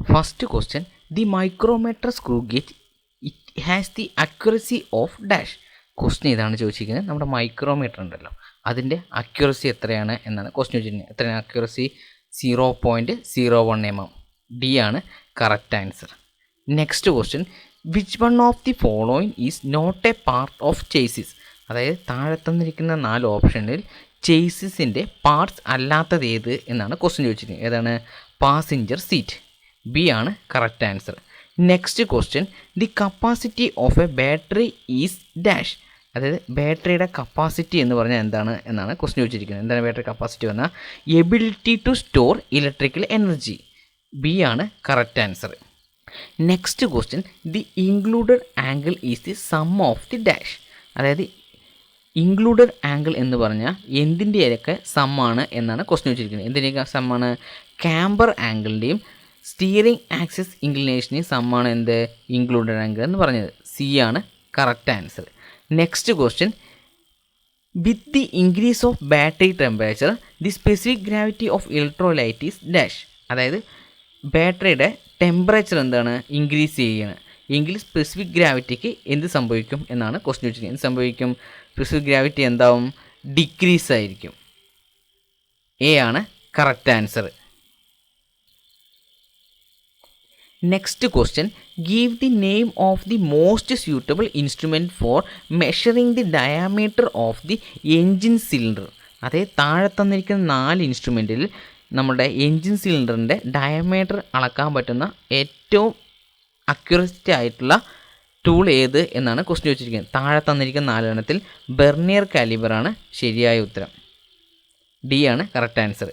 First question, the micrometer screw gauge it has the accuracy of dash. Question ഇതാണ് ചോദിച്ചിരിക്കുന്നത്. നമ്മുടെ micrometer ഉണ്ടല്ലോ, അതിൻ്റെ അക്യുറസി എത്രയാണ് എന്നാണ് ക്വസ്റ്റ്യൻ ചോദിച്ചിരിക്കുന്നത്. എത്രയാണ് അക്യുറസി? 0.01 mm. ഡി ആണ് correct answer. Next question, which one of the following is not a part of chassis. അതായത് താഴെ തന്നിരിക്കുന്ന 4 ഓപ്ഷനിൽ ചേസിസിൻ്റെ പാർട്സ് അല്ലാത്തത് ഏത് എന്നാണ് ക്വസ്റ്റ്യൻ ചോദിച്ചിരിക്കുന്നത്. ഏതാണ്? Passenger seat. ബി ആണ് correct answer. Next question, the capacity of A battery is dash. അതായത് ബാറ്ററിയുടെ കപ്പാസിറ്റി എന്ന് പറഞ്ഞാൽ എന്താണ് എന്നാണ് ക്വസ്റ്റ്യൻ ചോദിച്ചിരിക്കുന്നത്. എന്താണ് ബാറ്ററി കപ്പാസിറ്റി പറഞ്ഞാൽ? Ability to store electrical energy. B ആണ് correct answer. Next question, the included angle is the sum of the dash. അതായത് ഇൻക്ലൂഡഡ് ആംഗിൾ എന്ന് പറഞ്ഞാൽ എന്തിൻ്റെയൊക്കെ സമ്മാണ് എന്നാണ് ക്വസ്റ്റ്യൻ ചോദിച്ചിരിക്കുന്നത്. എന്തിൻ്റെയൊക്കെ സമ്മാണ്? ക്യാമ്പർ ആംഗിളിൻ്റെയും സ്റ്റിയറിംഗ് ആക്സിസ് ഇൻക്ലിനേഷൻ്റെയും സമ്മാണ് എന്ത്? ഇൻക്ലൂഡഡ് ആംഗിൾ എന്ന് പറഞ്ഞത്. സി ആണ് correct answer. Next question, with the increase of battery temperature the specific gravity of electrolyte is dash. അതായത് ബാറ്ററിയുടെ ടെമ്പറേച്ചർ എന്താണ്? ഇൻക്രീസ് ചെയ്യുകയാണ് എങ്കിൽ സ്പെസിഫിക് ഗ്രാവിറ്റിക്ക് എന്ത് സംഭവിക്കും എന്നാണ് ക്വസ്റ്റ്യൻ ചോദിച്ചിരിക്കുന്നത്. എന്ത് സംഭവിക്കും? സ്പെസിഫിക് ഗ്രാവിറ്റി എന്താവും? ഡിക്രീസ് ആയിരിക്കും. എ ആണ് correct answer. Next question, give the name of the most suitable instrument for measuring the diameter of the engine cylinder. അതേ താഴെ തന്നിരിക്കുന്ന 4 ഇൻസ്ട്രുമെൻറ്റിൽ നമ്മുടെ എൻജിൻ സിലിണ്ടറിൻ്റെ ഡയമീറ്റർ അളക്കാൻ പറ്റുന്ന ഏറ്റവും അക്യുറേറ്റ് ആയിട്ടുള്ള ടൂൾ ഏത് എന്നാണ് ക്വസ്റ്റ്യൻ ചോദിച്ചിരിക്കുന്നത്. താഴെ തന്നിരിക്കുന്ന 4 എണ്ണത്തിൽ ബെർണിയർ കാലിബറാണ് ശരിയായ ഉത്തരം. ഡി ആണ് correct answer.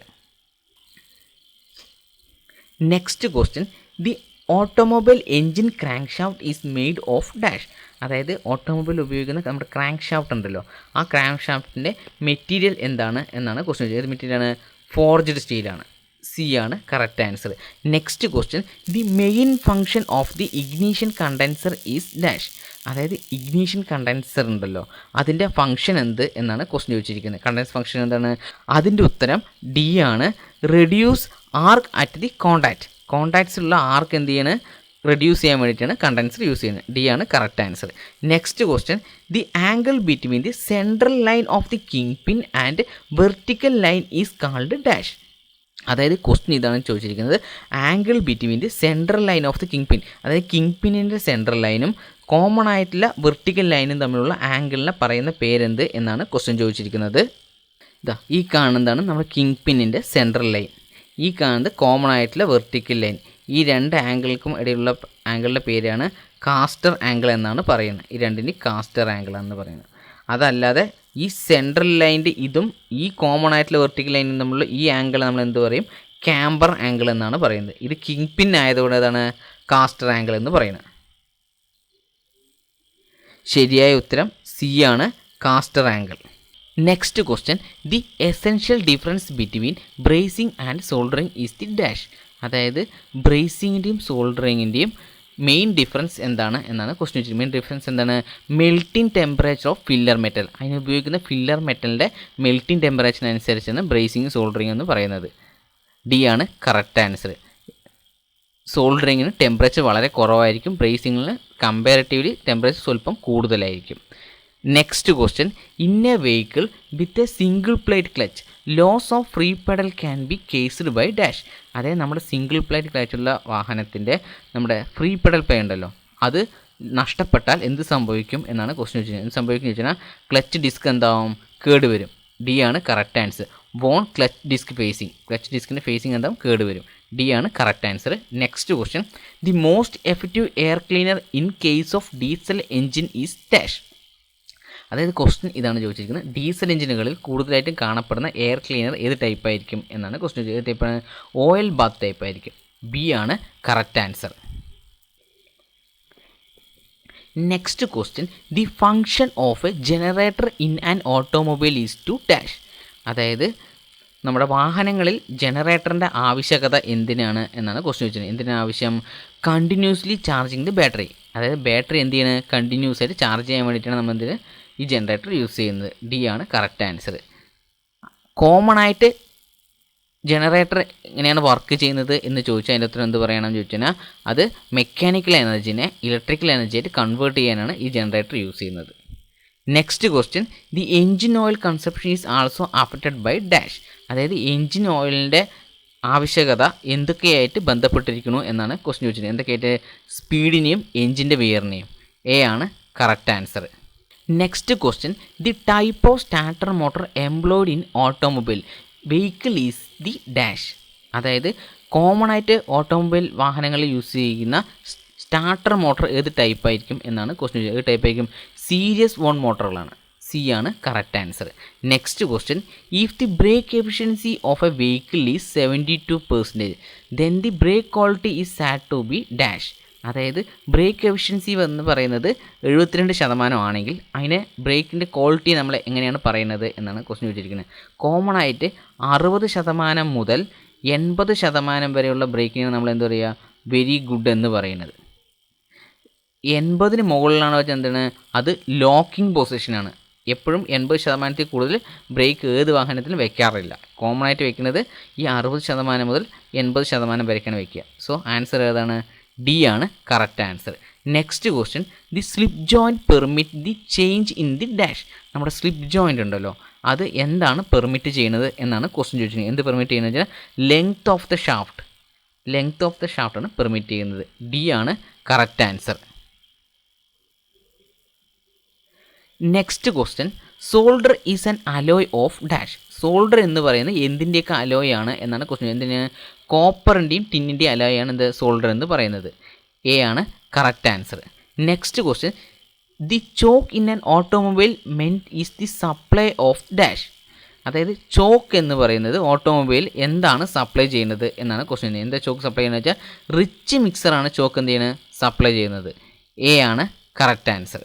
Next question, the automobile engine crank shaft is made of dash. അതായത് ഓട്ടോമൊബൈൽ ഉപയോഗിക്കുന്ന നമ്മുടെ ക്രാങ്ക് ഷാഫ്റ്റ് ഉണ്ടല്ലോ, ആ ക്രാങ്ക് ഷാഫ്റ്റിൻ്റെ മെറ്റീരിയൽ എന്താണ് എന്നാണ് ക്വസ്റ്റ്യൻ. ഏത് മെറ്റീരിയലാണ്? ഫോർജ്ഡ് സ്റ്റീലാണ്. സി ആണ് correct answer. Next question, the main function of the ignition condenser is dash. അതായത് ഇഗ്നീഷൻ കണ്ടൻസർ ഉണ്ടല്ലോ, അതിൻ്റെ ഫങ്ഷൻ എന്ത് എന്നാണ് ക്വസ്റ്റ്യൻ ചോദിച്ചിരിക്കുന്നത്. കണ്ടൻസ് ഫങ്ഷൻ എന്താണ്? അതിൻ്റെ ഉത്തരം ഡി ആണ്, റെഡ്യൂസ് ആർക്ക് അറ്റ് ദി കോണ്ടാക്ട്സിലുള്ള ആർക്ക് എന്ത് ചെയ്യാണ്? റെഡ്യൂസ് ചെയ്യാൻ വേണ്ടിയിട്ടാണ് കണ്ടൻസർ യൂസ് ചെയ്യുന്നത്. ഡി ആണ് correct answer. Next question, the angle between the central line of the king pin and vertical line is called dash. അതായത് ക്വസ്റ്റ്യൻ ഇതാണ് ചോദിച്ചിരിക്കുന്നത്, angle between the central line of the king pin, അതായത് king പിന്നിൻ്റെ central ലൈനും common ആയിട്ടുള്ള vertical ലൈനും തമ്മിലുള്ള ആംഗിളിനെ പറയുന്ന പേരെന്ത് എന്നാണ് ക്വസ്റ്റ്യൻ ചോദിച്ചിരിക്കുന്നത്. ഇതാ ഈ കാണുന്നതാണ് നമ്മുടെ കിങ് പിന്നിൻ്റെ സെൻട്രൽ ലൈൻ, ഈ കാണുന്നത് കോമൺ ആയിട്ടുള്ള വെർട്ടിക്കൽ ലൈൻ. ഈ 2 ആംഗിൾക്കും ഇടയിലുള്ള ആംഗിളിൻ്റെ പേരാണ് കാസ്റ്റർ ആംഗിൾ എന്നാണ് പറയുന്നത്. ഈ രണ്ടിൻ്റെയും കാസ്റ്റർ ആംഗിൾ എന്ന് പറയുന്നത്. അതല്ലാതെ ഈ സെൻട്രൽ ലൈൻ്റെ ഇതും ഈ കോമൺ ആയിട്ടുള്ള വെർട്ടിക്കൽ ലൈനും തമ്മിലുള്ള ഈ ആംഗിൾ നമ്മൾ എന്ത് പറയും? ക്യാമ്പർ ആംഗിൾ എന്നാണ് പറയുന്നത്. ഇത് കിങ് പിൻ ആയതുകൊണ്ട് ഏതാണ്? കാസ്റ്റർ ആംഗിൾ എന്ന് പറയുന്നത്. ശരിയായ ഉത്തരം സി ആണ്, caster angle. Next question, the essential difference between brazing and soldering is the dash. അതായത് ബ്രേസിങ്ങിൻ്റെയും സോൾഡറിങ്ങിൻ്റെയും മെയിൻ ഡിഫറൻസ് എന്താണ് എന്നാണ് ക്വസ്റ്റ്യൻ ചോദിച്ചത്. മെയിൻ ഡിഫറൻസ് എന്താണ്? Melting temperature of filler metal. അതിന് ഉപയോഗിക്കുന്ന ഫില്ലർ മെറ്റലിൻ്റെ മെൽറ്റിംഗ് ടെമ്പറേച്ചറിനനുസരിച്ചാണ് ബ്രേസിങ് സോൾഡറിങ് എന്ന് പറയുന്നത്. ഡി ആണ് കറക്റ്റ് ആൻസർ. സോൾഡറിങ്ങിന് ടെമ്പറേച്ചർ വളരെ കുറവായിരിക്കും, ബ്രേസിങ്ങിന് കമ്പാരിറ്റീവ്ലി ടെമ്പറേച്ചർ സ്വല്പം കൂടുതലായിരിക്കും. Next question, in a vehicle with a single plate clutch loss of free pedal can be caused by dash. അതായത് നമ്മുടെ സിംഗിൾ പ്ലേറ്റ് ക്ലച്ചുള്ള വാഹനത്തിൻ്റെ നമ്മുടെ ഫ്രീ പെഡൽ പ്ലേ ഉണ്ടല്ലോ, അത് നഷ്ടപ്പെട്ടാൽ എന്ത് സംഭവിക്കും എന്നാണ് ക്വസ്റ്റ്യൻ ചോദിച്ചത്. എന്ത് സംഭവിക്കും എന്ന് വെച്ചാൽ ക്ലച്ച് ഡിസ്ക് എന്താവും? കേടുവരും. ഡി ആണ് correct answer. Worn clutch disc facing, clutch ഡിസ്കിൻ്റെ ഫേസിങ് എന്താവും? കേടുവരും. ഡി ആണ് correct answer. Next question, the most effective air cleaner in case of diesel engine is dash. അതായത് ക്വസ്റ്റ്യൻ ഇതാണ് ചോദിച്ചിരിക്കുന്നത്, ഡീസൽ എഞ്ചിനുകളിൽ കൂടുതലായിട്ടും കാണപ്പെടുന്ന എയർ ക്ലീനർ ഏത് ടൈപ്പ് ആയിരിക്കും എന്നാണ് ക്വസ്റ്റ്യൻ ചോദിച്ചത്. ഏത് ടൈപ്പാണ്? ഓയിൽ ബാത്ത് ടൈപ്പ് ആയിരിക്കും. ബി ആണ് correct answer. Next question, the function of a generator in an automobile is to dash. അതായത് നമ്മുടെ വാഹനങ്ങളിൽ ജനറേറ്ററിൻ്റെ ആവശ്യകത എന്തിനാണ് എന്നാണ് ക്വസ്റ്റ്യൻ ചോദിച്ചത്. എന്തിനാണ് ആവശ്യം? Continuously charging the battery. അതായത് ബാറ്ററി എന്ത് ചെയ്യണം? കണ്ടിന്യൂസ് ആയിട്ട് ചാർജ് ചെയ്യാൻ വേണ്ടിയിട്ടാണ് നമ്മൾ എന്തിന് ഈ ജനറേറ്റർ യൂസ് ചെയ്യുന്നത്. ഡി ആണ് കറക്റ്റ് ആൻസർ. കോമൺ ആയിട്ട് ജനറേറ്റർ എങ്ങനെയാണ് വർക്ക് ചെയ്യുന്നത് എന്ന് ചോദിച്ചാൽ അതിൻ്റെ ഉത്തരം എന്ത് പറയണമെന്ന് ചോദിച്ചു കഴിഞ്ഞാൽ അത് മെക്കാനിക്കൽ എനർജിനെ ഇലക്ട്രിക്കൽ എനർജി ആയിട്ട് കൺവേർട്ട് ചെയ്യാനാണ് ഈ ജനറേറ്റർ യൂസ് ചെയ്യുന്നത്. Next question, the engine oil consumption is also affected by dash. അതായത് എൻജിൻ ഓയിലിൻ്റെ ആവശ്യകത എന്തൊക്കെയായിട്ട് ബന്ധപ്പെട്ടിരിക്കുന്നു എന്നാണ് ക്വസ്റ്റ്യൻ ചോദിച്ചത്. എന്തൊക്കെയായിട്ട്? സ്പീഡിനെയും എൻജിൻ്റെ വിയറിനെയും. എ ആണ് correct answer. Next question, the type of starter motor employed in automobile vehicle is the dash. അതായത് കോമൺ ആയിട്ട് ഓട്ടോമൊബൈൽ വാഹനങ്ങളിൽ യൂസ് ചെയ്യുന്ന സ്റ്റാർട്ടർ മോട്ടർ ഏത് ടൈപ്പായിരിക്കും എന്നാണ് ക്വസ്റ്റ്യൻ ചോദിച്ചത്. ഏത് ടൈപ്പായിരിക്കും? സീരീസ് വൺ മോട്ടറുകളാണ്. സി ആണ് correct answer. Next question, if the brake efficiency of a vehicle is 72%, then the brake quality is said to be dash. അതായത് ബ്രേക്ക് എഫിഷ്യൻസി എന്ന് പറയുന്നത് 72% ആണെങ്കിൽ അതിനെ ബ്രേക്കിൻ്റെ ക്വാളിറ്റി നമ്മൾ എങ്ങനെയാണ് പറയുന്നത് എന്നാണ് ക്വസ്റ്റ്യൻ ചോദിച്ചിരിക്കുന്നത്. കോമൺ ആയിട്ട് 60% മുതൽ 80% വരെയുള്ള ബ്രേക്കിന് നമ്മൾ എന്താ പറയുക? വെരി ഗുഡ് എന്ന് പറയുന്നത്. 80 മുകളിലാണ് വെച്ചാൽ എന്താണ്? അത് ലോക്കിംഗ് പൊസിഷനാണ്. എപ്പോഴും 80% കൂടുതൽ ബ്രേക്ക് ഏത് വാഹനത്തിലും വെക്കാറില്ല. കോമൺ ആയിട്ട് വെക്കുന്നത് ഈ 60% മുതൽ 80% വരെയൊക്കെയാണ് വെക്കുക. സോ ആൻസർ ഏതാണ്? ഡി ആണ് correct answer. Next question, the slip joint permit the change in the dash. നമ്മുടെ സ്ലിപ്പ് ജോയിൻ്റ് ഉണ്ടല്ലോ, അത് എന്താണ് പെർമിറ്റ് ചെയ്യുന്നത് എന്നാണ് ക്വസ്റ്റ്യൻ ചോദിച്ചിരിക്കുന്നത്. എന്ത് പെർമിറ്റ് ചെയ്യുന്നത് വെച്ചാൽ length of the shaft. Length of the ഷാഫ്റ്റാണ് പെർമിറ്റ് ചെയ്യുന്നത്. ഡി ആണ് correct answer. Next question, solder is an alloy of dash. Solder എന്ന് പറയുന്നത് എന്തിൻ്റെയൊക്കെ അലോയ് ആണ് എന്നാണ് ക്വസ്റ്റ്യൻ. എന്തിന്? കോപ്പറിൻ്റെയും ടിന്നിൻ്റെയും അലോയ് ആണ് എന്ത്? സോൾഡർ എന്ന് പറയുന്നത്. എ ആണ് correct answer. Next question, the choke in an automobile മെൻറ്റ് is the supply of dash. അതായത് ചോക്ക് എന്ന് പറയുന്നത് ഓട്ടോമൊബൈൽ എന്താണ് സപ്ലൈ ചെയ്യുന്നത് എന്നാണ് ക്വസ്റ്റ്യൻ. എന്താ ചോക്ക് സപ്ലൈ ചെയ്യുന്നത് വെച്ചാൽ റിച്ച് മിക്സറാണ് ചോക്ക് എന്ത് ചെയ്യുന്നത്? സപ്ലൈ ചെയ്യുന്നത്. എ ആണ് correct answer.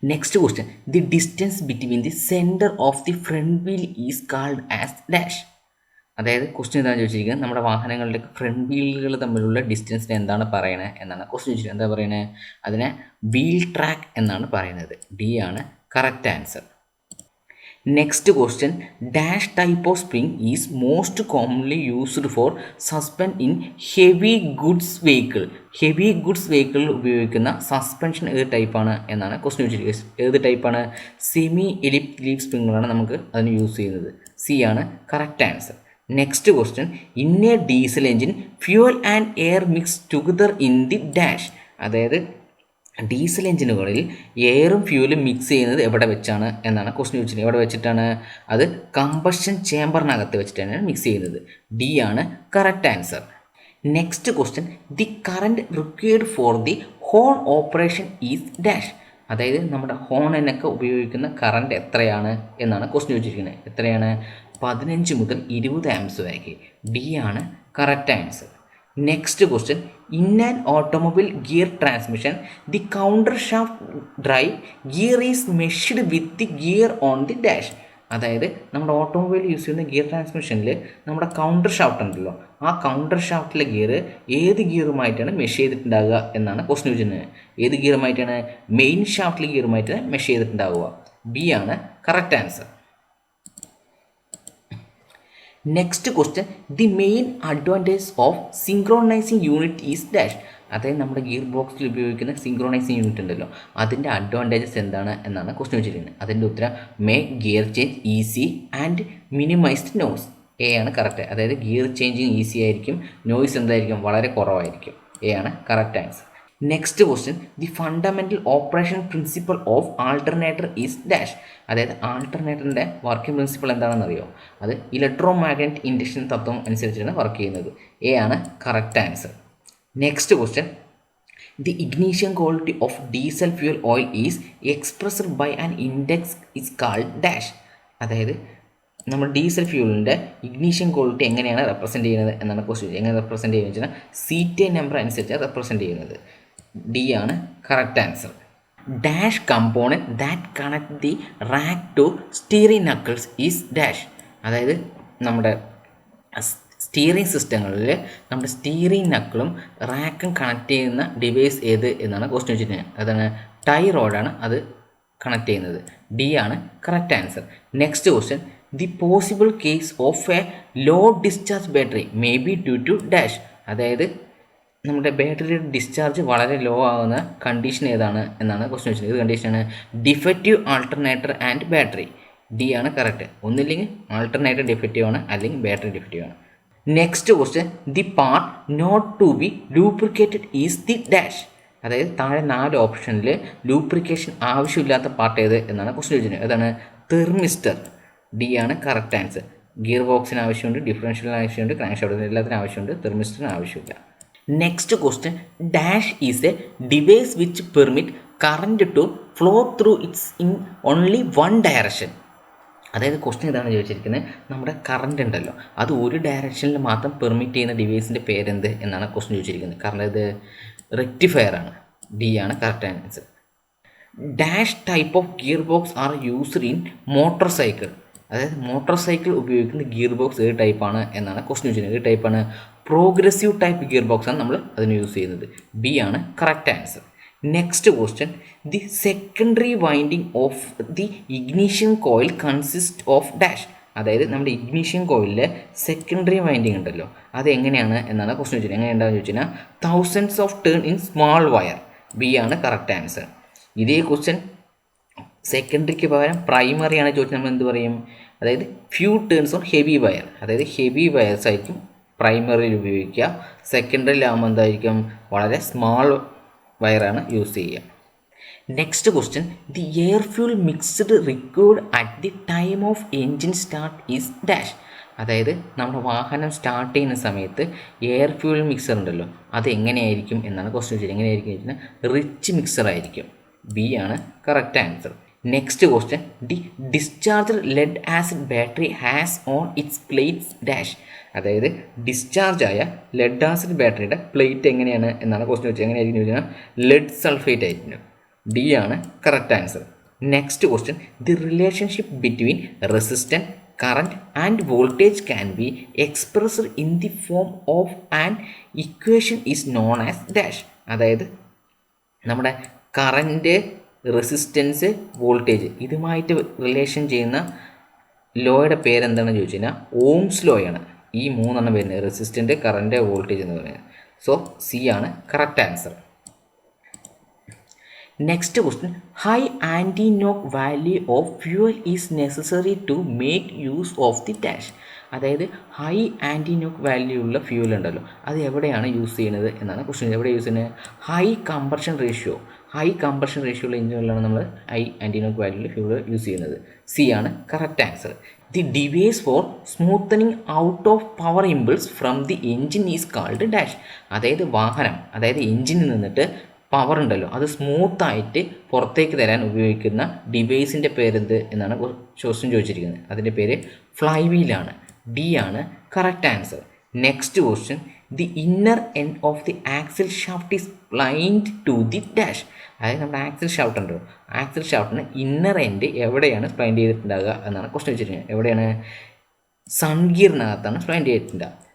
Next question, the distance between the centre of the front wheel is called as dash. അതായത് ക്വസ്റ്റ്യൻ എന്താണ് ചോദിച്ചിരിക്കുന്നത്? നമ്മുടെ വാഹനങ്ങളുടെ ഫ്രണ്ട് വീലുകൾ തമ്മിലുള്ള ഡിസ്റ്റൻസിനെ എന്താണ് പറയണത് എന്നാണ് ക്വസ്റ്റ്യൻ ചോദിച്ചിരിക്കുന്നത്. എന്താ പറയുന്നത്? അതിനെ വീൽ ട്രാക്ക് എന്നാണ് പറയുന്നത്. ഡി ആണ് correct answer. Next question, dash type of spring is most commonly used for suspend in heavy goods vehicle. Heavy goods വെഹിക്കിളിൽ ഉപയോഗിക്കുന്ന സസ്പെൻഷൻ ഏത് ടൈപ്പാണ് എന്നാണ് ക്വസ്റ്റ്യൻ ചോദിച്ചിരിക്കുന്നത്. ഏത് ടൈപ്പാണ്? സെമി എലിപ്റ്റിക് ലീഫ് സ്പ്രിങ്ങുകളാണ് നമുക്ക് അതിന് യൂസ് ചെയ്യുന്നത്. സി ആണ് correct answer. Next question, in A diesel engine fuel and air mix together in the dash. അതായത് ഡീസൽ എഞ്ചിനുകളിൽ എയറും ഫ്യൂവലും മിക്സ് ചെയ്യുന്നത് എവിടെ വെച്ചാണ് എന്നാണ് ക്വസ്റ്റ്യൻ ചോദിച്ചത്. എവിടെ വെച്ചിട്ടാണ്? അത് കമ്പഷൻ ചേമ്പറിനകത്ത് വെച്ചിട്ടാണ് മിക്സ് ചെയ്യുന്നത്. ഡി ആണ് correct answer. Next question, the current required for the horn operation is dash. അതായത് നമ്മുടെ ഹോണിനൊക്കെ ഉപയോഗിക്കുന്ന കറണ്ട് എത്രയാണ് എന്നാണ് ക്വസ്റ്റ്യൻ ചോദിച്ചിരിക്കുന്നത്. എത്രയാണ്? 15 മുതൽ 20 ആംപ്സ് വരയ്ക്ക്. ഡി ആണ് correct answer. Next question, in an automobile gear transmission the counter shaft drive gear is meshed with the gear on the dash. അതായത് നമ്മുടെ ഓട്ടോമൊബൈൽ യൂസ് ചെയ്യുന്ന ഗിയർ ട്രാൻസ്മിഷനിൽ നമ്മുടെ കൗണ്ടർ ഷാഫ്റ്റ് ഉണ്ടല്ലോ, ആ കൗണ്ടർ ഷാഫ്റ്റിലെ ഗിയർ ഏത് ഗിയറുമായിട്ടാണ് mesh ചെയ്തിട്ടുണ്ടാകുക എന്നാണ് question ചോദിച്ചത്. ഏത് ഗിയറുമായിട്ടാണ്? മെയിൻ ഷാഫ്റ്റിലെ ഗിയറുമായിട്ടാണ് മെഷ് ചെയ്തിട്ടുണ്ടാവുക. ബി ആണ് correct answer. Next question, the main advantage of synchronising unit is dash. അതായത് നമ്മുടെ ഗിയർ ബോക്സിൽ ഉപയോഗിക്കുന്ന സിങ്ക്രോണൈസിങ് യൂണിറ്റ് ഉണ്ടല്ലോ, അതിൻ്റെ അഡ്വാൻറ്റേജസ് എന്താണ് എന്നാണ് ക്വസ്റ്റ്യൻ വെച്ചിരിക്കുന്നത്. അതിൻ്റെ ഉത്തരം make gear change easy and minimised noise. A ആണ് കറക്റ്റ്. അതായത് ഗിയർ ചേഞ്ചിങ് ഈസി ആയിരിക്കും, നോയ്സ് എന്തായിരിക്കും? വളരെ കുറവായിരിക്കും. എ ആണ് correct answer. Next question, the fundamental operation principle of alternator is dash. അതായത് ആൾട്ടർനേറ്ററിൻ്റെ വർക്കിംഗ് പ്രിൻസിപ്പൾ എന്താണെന്ന് അറിയോ? അത് ഇലക്ട്രോ മാഗ്നറ്റിക് ഇൻഡക്ഷൻ തത്വം അനുസരിച്ചാണ് വർക്ക് ചെയ്യുന്നത്. എ ആണ് correct answer. Next question, the ignition quality of diesel fuel oil is expressed by an index is called dash. അതായത് നമ്മൾ ഡീസൽ ഫ്യൂളിൻ്റെ ഇഗ്നീഷൻ ക്വാളിറ്റി എങ്ങനെയാണ് റെപ്രസെൻറ്റ് ചെയ്യുന്നത് എന്നാണ് ക്വസ്റ്റ്യൻ. എങ്ങനെ റെപ്രസെൻറ്റ് ചെയ്യുന്നത് വെച്ചാൽ CT നമ്പർ അനുസരിച്ചാണ് റെപ്രസെൻറ്റ് ചെയ്യുന്നത്. ഡി ആണ് correct answer. Dash component that connect the rack to steering knuckles is dash. അതായത് നമ്മുടെ സ്റ്റിയറിംഗ് സിസ്റ്റങ്ങളിൽ നമ്മുടെ സ്റ്റിയറിംഗ് നക്കിളും റാക്കും കണക്ട് ചെയ്യുന്ന ഡിവൈസ് ഏത് എന്നാണ് ക്വസ്റ്റ്യൻ വെച്ചിരിക്കുന്നത്. അതാണ് ടൈ റോഡാണ് അത് കണക്ട് ചെയ്യുന്നത്. ഡി ആണ് correct answer. Next question, the possible case of a low discharge battery may be due to dash. അതായത് നമ്മുടെ ബാറ്ററിയുടെ ഡിസ്ചാർജ് വളരെ ലോ ആകുന്ന കണ്ടീഷൻ ഏതാണ് എന്നാണ് ക്വസ്റ്റ്യൻ വെച്ചത്. ഇത് കണ്ടീഷനാണ് defective alternator and battery. D ആണ് കറക്റ്റ്. ഒന്നില്ലെങ്കിൽ ആൾട്ടർനേറ്റർ ഡിഫക്റ്റീവ് ആണ്, അല്ലെങ്കിൽ ബാറ്ററി ഡിഫക്റ്റീവ് ആണ്. Next question, the part not to be lubricated is the dash. അതായത് താഴെ 4 ഓപ്ഷനിൽ ലൂബ്രിക്കേഷൻ ആവശ്യമില്ലാത്ത പാർട്ട് ഏത് എന്നാണ് ക്വസ്റ്റ്യൻ ചോദിച്ചത്. അതാണ് തെർമിസ്റ്റർ. ഡി ആണ് കറക്റ്റ് ആൻസർ. ഗിയർ ബോക്സിന് ആവശ്യമുണ്ട്, ഡിഫറൻഷ്യലിന് ആവശ്യമുണ്ട്, ക്രാങ്ക് ഷാഫ്റ്റിന് എല്ലാത്തിനും ആവശ്യമുണ്ട്, തെർമിസ്റ്ററിന് ആവശ്യമില്ല. Next question, dash is a device which permit current to flow through its in only one direction. അതായത് ക്വസ്റ്റ്യൻ ഇതാണ് ചോദിച്ചിരിക്കുന്നത്, നമ്മുടെ കറണ്ട് ഉണ്ടല്ലോ അത് ഒരു ഡയറക്ഷനിൽ മാത്രം പെർമിറ്റ് ചെയ്യുന്ന ഡിവൈസിൻ്റെ പേരെന്ത് എന്നാണ് ക്വസ്റ്റ്യൻ ചോദിച്ചിരിക്കുന്നത്. കാരണം ഇത് റെക്ടിഫയർ ആണ്. ഡി ആണ് correct answer. Dash type of gear box are used in motor cycle. അതായത് മോട്ടോർ സൈക്കിൾ ഉപയോഗിക്കുന്ന ഗിയർ ബോക്സ് ഏത് ടൈപ്പാണ് എന്നാണ് ക്വസ്റ്റ്യൻ ചോദിച്ചിരിക്കുന്നത്. ഏത് ടൈപ്പാണ്? പ്രോഗ്രസീവ് ടൈപ്പ് ഗിയർ ബോക്സ് ആണ് നമ്മൾ അതിന് യൂസ് ചെയ്യുന്നത്. ബി ആണ് correct answer. Next question, the secondary winding of the ignition coil consist of dash. അതായത് നമ്മുടെ ഇഗ്നീഷ്യൻ കോയിലിലെ സെക്കൻഡറി വൈൻഡിങ് ഉണ്ടല്ലോ അത് എങ്ങനെയാണ് എന്നാണ് ക്വസ്റ്റ്യൻ ചോദിച്ചത്. എങ്ങനെ ഉണ്ടാകുന്ന ചോദിച്ചു കഴിഞ്ഞാൽ thousands of turn in small wire. B ആണ് കറക്റ്റ് ആൻസർ. ഇതേ ക്വസ്റ്റ്യൻ സെക്കൻഡറിക്ക് പകരം പ്രൈമറിയാണ് ചോദിച്ചാൽ നമ്മൾ എന്ത് പറയും? അതായത് few turns on heavy wire. അതായത് ഹെവി വയർസ് ആയിരിക്കും പ്രൈമറിയിൽ ഉപയോഗിക്കുക. സെക്കൻഡറിയിലാകുമ്പോൾ എന്തായിരിക്കും? വളരെ സ്മാൾ വയറാണ് യൂസ് ചെയ്യുക. Next question, the air fuel mixed required at the time of engine start is dash. അതായത് നമ്മുടെ വാഹനം സ്റ്റാർട്ട് ചെയ്യുന്ന സമയത്ത് എയർ ഫ്യൂൽ മിക്സർ ഉണ്ടല്ലോ അത് എങ്ങനെയായിരിക്കും എന്നാണ് ക്വസ്റ്റ്യൻ ചോദിച്ചത്. എങ്ങനെയായിരിക്കും? റിച്ച് മിക്സർ ആയിരിക്കും. ബി ആണ് correct answer. Next question, the discharged lead acid battery has on its plates dash. അതായത് ഡിസ്ചാർജ് ആയ ലെഡ് ആസിഡ് ബാറ്ററിയുടെ പ്ലേറ്റ് എങ്ങനെയാണ് എന്നാണ് ക്വസ്റ്റ്യൻ ചോദിച്ചത്. എങ്ങനെയായിരിക്കും ചോദിച്ചാൽ ലെഡ് സൾഫേറ്റ് ആയിരിക്കും. ഡി ആണ് correct answer. Next question, the relationship between resistance, current and voltage can be expressed in the form of an equation is known as dash. അതായത് നമ്മുടെ കറൻറ്റ്, റെസിസ്റ്റൻസ്, വോൾട്ടേജ് ഇതുമായിട്ട് relation ചെയ്യുന്ന ലോയുടെ പേരെന്താണെന്ന് ചോദിച്ചു കഴിഞ്ഞാൽ Ohm's ലോയാണ്. ഈ 3 വരുന്നത് റെസിസ്റ്റൻറ്റ്, കറൻറ്റ്, വോൾട്ടേജ് എന്ന് പറയുന്നത്. സോ സി ആണ് correct answer. Next question, high anti knock value of fuel is necessary to make use of the dash. അതായത് ഹൈ ആൻറ്റി നോക്ക് വാല്യൂ ഉള്ള ഫ്യൂവൽ ഉണ്ടല്ലോ അത് എവിടെയാണ് യൂസ് ചെയ്യുന്നത് എന്നാണ് ക്വസ്റ്റ്യൻ. എവിടെ യൂസ് ചെയ്യുന്നത്? ഹൈ കമ്പർഷൻ റേഷ്യോ ഉള്ള എഞ്ചിനുകളിലാണ് നമ്മൾ ഹൈ ആൻറ്റി നോക്ക് വാല്യൂ ഉള്ള ഫ്യൂവൽ യൂസ് ചെയ്യുന്നത്. സി ആണ് correct answer. The device for smoothening out of power impulse from the engine is called dash. അതായത് എൻജിനിൽ നിന്നിട്ട് പവർ ഉണ്ടല്ലോ അത് സ്മൂത്തായിട്ട് പുറത്തേക്ക് തരാൻ ഉപയോഗിക്കുന്ന ഡിവൈസിൻ്റെ പേരെന്ത് എന്നാണ് ക്വസ്റ്റ്യൻ ചോദിച്ചിരിക്കുന്നത്. അതിൻ്റെ പേര് ഫ്ലൈ വീലാണ്. ഡി ആണ് correct answer. Next question, the inner end of the axle shaft is splined to the dash. അതായത് നമ്മുടെ ആക്സിൽ ഷാഫ്റ്റ് ഉണ്ടല്ലോ ആക്സിൽ ഷാഫ്റ്റിന് ഇന്നർ എൻഡ് എവിടെയാണ് സ്പ്ലൈൻഡ് ചെയ്തിട്ടുണ്ടാകുക എന്നാണ് ക്വസ്റ്റ്യൻ വെച്ചിരിക്കുന്നത്. എവിടെയാണ്? സൺ ഗിയറിനകത്താണ് സ്പ്ലൈൻഡ് ചെയ്തിട്ടുണ്ടാകുക.